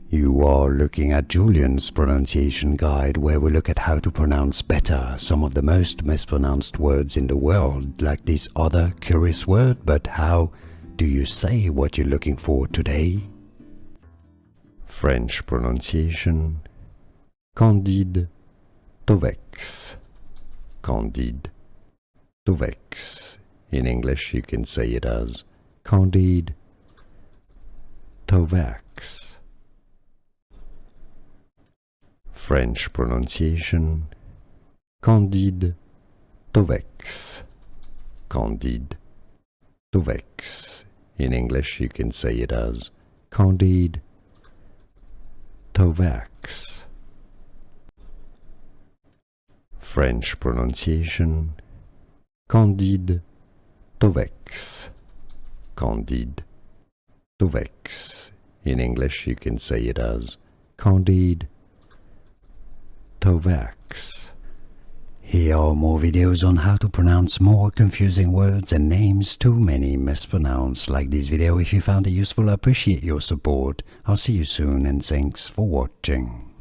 You are looking at Julian's pronunciation guide, where we look at how to pronounce better some of the most mispronounced words in the world, like this other curious word. But how do you say what you're looking for today? French pronunciation: Candide Thovex. Candide Thovex. In English you can say it as Candide Thovex. French pronunciation: Candide Thovex. Candide Thovex. In English you can say it as Candide Thovex. French pronunciation: Candide Thovex. Candide Thovex. In English you can say it as Candide Thovex. Here are more videos on how to pronounce more confusing words and names too many mispronounced. Like this video if you found it useful. I appreciate your support. I'll see you soon and thanks for watching.